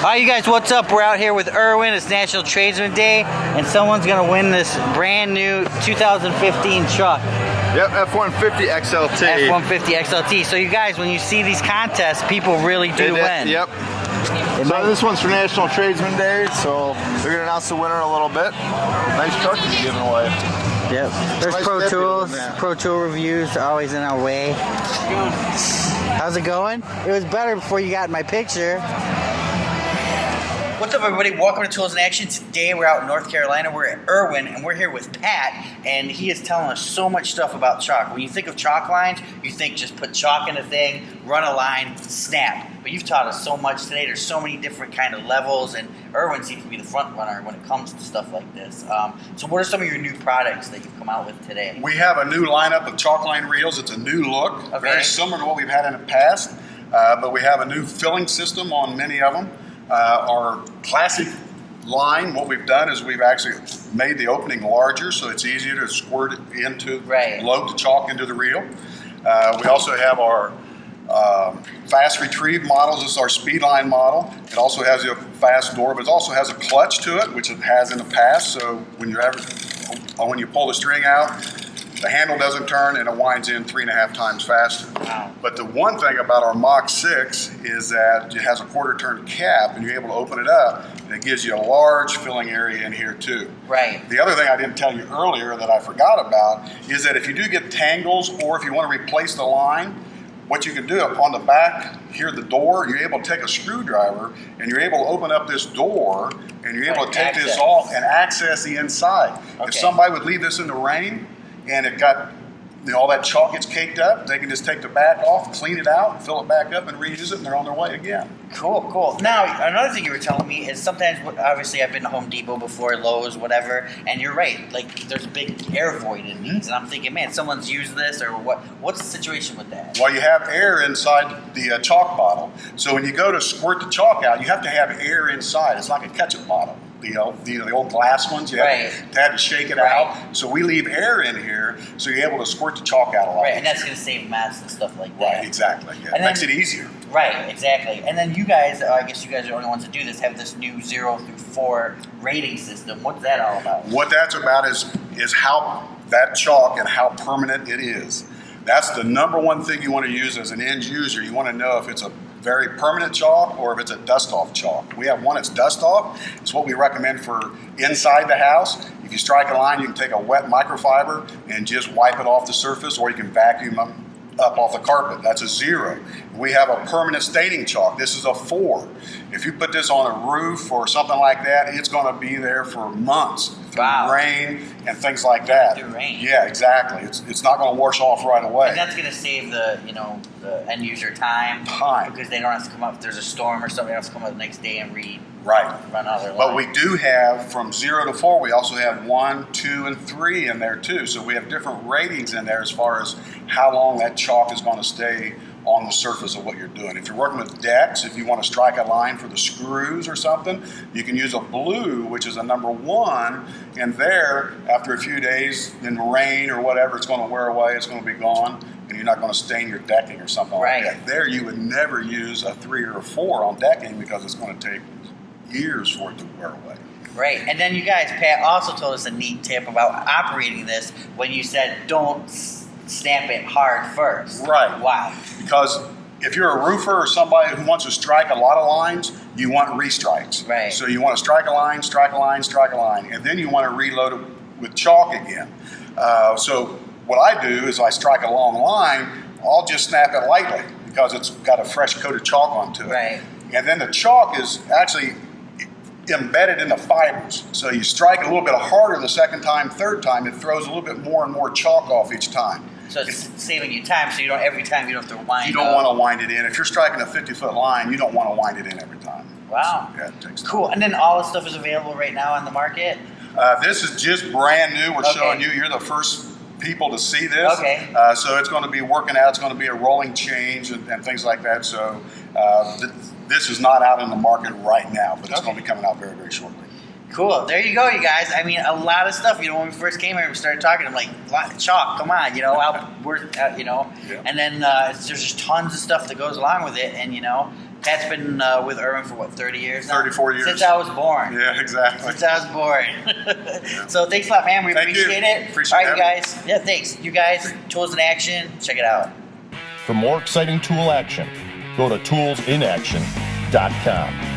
Alright, you guys, what's up? We're out here with IRWIN. It's National Tradesman Day, and someone's gonna win this brand new 2015 truck. Yep, F-150 XLT. F-150 XLT. So you guys, when you see these contests, people really do win. Yep. So this one's for National Tradesman Day, so they're gonna announce the winner in a little bit. Nice truck to be giving away. Yep. There's nice Pro Tools. man. Pro Tool reviews are always in our way. How's it going? It was better before you got in my picture. What's up, everybody? Welcome to Tools in Action. Today we're out in North Carolina. We're at IRWIN, and we're here with Pat, and he is telling us so much stuff about chalk. When you think of chalk lines, you think just put chalk in a thing, run a line, snap. But you've taught us so much today. There's so many different kind of levels, and IRWIN seems to be the front runner when it comes to stuff like this. So what are some of your new products that you've come out with today? We have a new lineup of chalk line reels. It's a new look, very similar to what we've had in the past, but we have a new filling system on many of them. Our classic line, what we've done is we've actually made the opening larger so it's easier to squirt it into, load the chalk into the reel. We also have our fast retrieve models. This is our speed line model. It also has a fast door, but it also has a clutch to it, which it has in the past. So when you pull the string out, the handle doesn't turn and it winds in 3.5 times faster. Wow. But the one thing about our Mach 6 is that it has a quarter turn cap and you're able to open it up and it gives you a large filling area in here too. Right. The other thing I didn't tell you earlier that I forgot about is that if you do get tangles or if you want to replace the line, what you can do up on the back here, the door, you're able to take a screwdriver and you're able to open up this door and you're able to take this off and access the inside. Okay. If somebody would leave this in the rain and it got, all that chalk gets caked up, they can just take the back off, clean it out, fill it back up and reuse it and they're on their way again. Cool, cool. Now, another thing you were telling me is sometimes, obviously I've been to Home Depot before, Lowe's, whatever, and you're right, like there's a big air void in these, and I'm thinking, man, someone's used this, or what's the situation with that? Well, you have air inside the chalk bottle, so when you go to squirt the chalk out, you have to have air inside. It's like a ketchup bottle. The old glass ones, you have to shake it out. So we leave air in here, so you're able to squirt the chalk out a lot. Right, and that's going to save mess and stuff like that. Right, exactly. Yeah. And it makes it easier. Right, exactly. And then you guys, I guess you guys are the only ones that do this, have this new 0 through 4 rating system. What's that all about? What that's about is how that chalk and how permanent it is. That's the number one thing you want to use as an end user. You want to know if it's a very permanent chalk or if it's a dust-off chalk. We have one that's dust-off. It's what we recommend for inside the house. If you strike a line, you can take a wet microfiber and just wipe it off the surface, or you can vacuum them up off the carpet. That's a 0. We have a permanent staining chalk. This is a 4. If you put this on a roof or something like that, it's going to be there for months. Through rain and things like that. Through rain. Yeah, exactly. It's not going to wash off right away. And that's going to save the end user time. Because they don't have to come up if there's a storm or something. They don't have to come up the next day and run out of their line. But we do have from 0 to 4. We also have 1, 2, and 3 in there too. So we have different ratings in there as far as how long that chalk is going to stay on the surface of what you're doing. If you're working with decks, if you want to strike a line for the screws or something, you can use a blue, which is a number 1, and there, after a few days in rain or whatever, it's going to wear away, it's going to be gone, and you're not going to stain your decking or something like that. There, you would never use a 3 or a 4 on decking because it's going to take years for it to wear away. Right, and then you guys, Pat also told us a neat tip about operating this when you said don't snap it hard first. Right. Why? Because if you're a roofer or somebody who wants to strike a lot of lines, you want restrikes. Right. So you want to strike a line, strike a line, strike a line, and then you want to reload it with chalk again. So what I do is I strike a long line, I'll just snap it lightly because it's got a fresh coat of chalk onto it. Right. And then the chalk is actually embedded in the fibers. So you strike a little bit harder the second time, third time, it throws a little bit more and more chalk off each time. So it's saving you time, so you don't every time you don't have to wind You don't want to wind it in. If you're striking a 50-foot line, you don't want to wind it in every time. Wow. So, yeah, it takes time. Cool. And then all this stuff is available right now on the market? This is just brand new. We're showing you. You're the first people to see this. Okay. So it's going to be working out. It's going to be a rolling change and things like that. So this is not out in the market right now, but it's going to be coming out very, very shortly. Cool. There you go, you guys. I mean, a lot of stuff. When we first came here, we started talking. I'm like, chalk, come on, Yeah. And then there's just tons of stuff that goes along with it. And Pat's been with IRWIN for 30 years now? 34 years. Since I was born. Yeah, exactly. Since I was born. So thanks a lot, man. We appreciate it. Appreciate All right, you having guys. Yeah, thanks. You guys, Tools in Action, check it out. For more exciting tool action, go to toolsinaction.com.